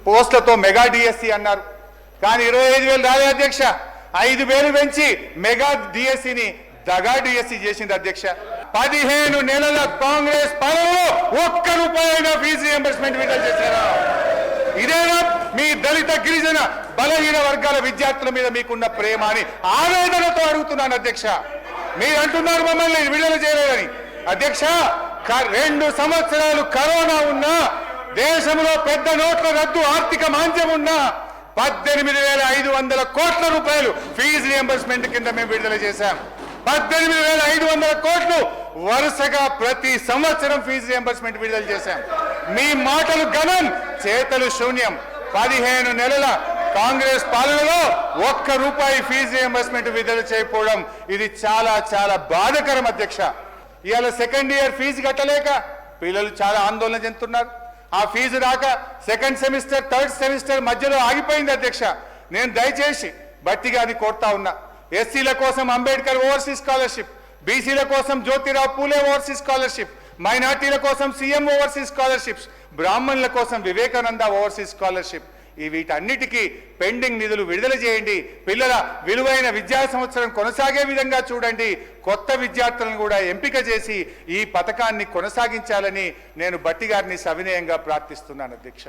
పోస్టులతో mega DSC అన్నారు. కానీ 25,000 రాలే అధ్యక్ష. 5,000 పెంచి మెగా డిఎస్సిని దగా డిఎస్సి చేసింది అధ్యక్ష. 15 నెలల కాంగ్రెస్ పాలనలో ఒక్క రూపాయి ఫీజు రియంబర్స్మెంట్ విడుదల చేశారా? ఇదేనా మీ దళిత గిరిజన బలహీన వర్గాల విద్యార్థుల మీద మీకున్న ప్రేమ అని ఆవేదనతో అడుగుతున్నాను అధ్యక్ష. మీరు అంటున్నారు మమ్మల్ని విడుదల చేయలేదని. అధ్యక్ష, 2 సంవత్సరాలు కరోనా ఉన్నా, దేశంలో పెద్ద నోట్ల రద్దు, ఆర్థిక మాంద్యం ఉన్నా 18,500 కోట్ల రూపాయలు ఫీజు రియంబర్స్మెంట్ కింద మేము విడుదల చేశాం. 18,500 కోట్లు వరుసగా ప్రతి సంవత్సరం ఫీజు రియంబర్స్మెంట్ విడుదల చేశాం. మీ మాటలు ఘనం, చేతలు శూన్యం. 15 నెలల కాంగ్రెస్ పాలనలో ఒక్క రూపాయి ఫీజు రియంబర్స్మెంట్ విడుదల చేయకపోవడం ఇది చాలా చాలా బాధాకరం అధ్యక్ష. ఇవాళ సెకండ్ ఇయర్ ఫీజు కట్టలేక పిల్లలు చాలా ఆందోళన చెందుతున్నారు. ఆ ఫీజు రాక సెకండ్ సెమిస్టర్, థర్డ్ సెమిస్టర్ మధ్యలో ఆగిపోయింది అధ్యక్ష. నేను దయచేసి బట్టిగా అది కోరుతా ఉన్నా. ఎస్సీల కోసం అంబేద్కర్ ఓవర్సీస్ స్కాలర్షిప్, బీసీల కోసం జ్యోతిరావు పూలే ఓవర్సీస్ స్కాలర్షిప్, మైనార్టీల కోసం సీఎం ఓవర్సీస్ స్కాలర్షిప్స్, బ్రాహ్మణుల కోసం వివేకానంద ఓవర్సీస్ స్కాలర్షిప్, వీటన్నిటికీ పెండింగ్ నిధులు విడుదల చేయండి. పిల్లల విలువైన విద్యా సంవత్సరం కొనసాగే విధంగా చూడండి. కొత్త విద్యార్థులను కూడా ఎంపిక చేసి ఈ పథకాన్ని కొనసాగించాలని నేను బట్టి గారిని సవినయంగా ప్రార్థిస్తున్నాను అధ్యక్ష.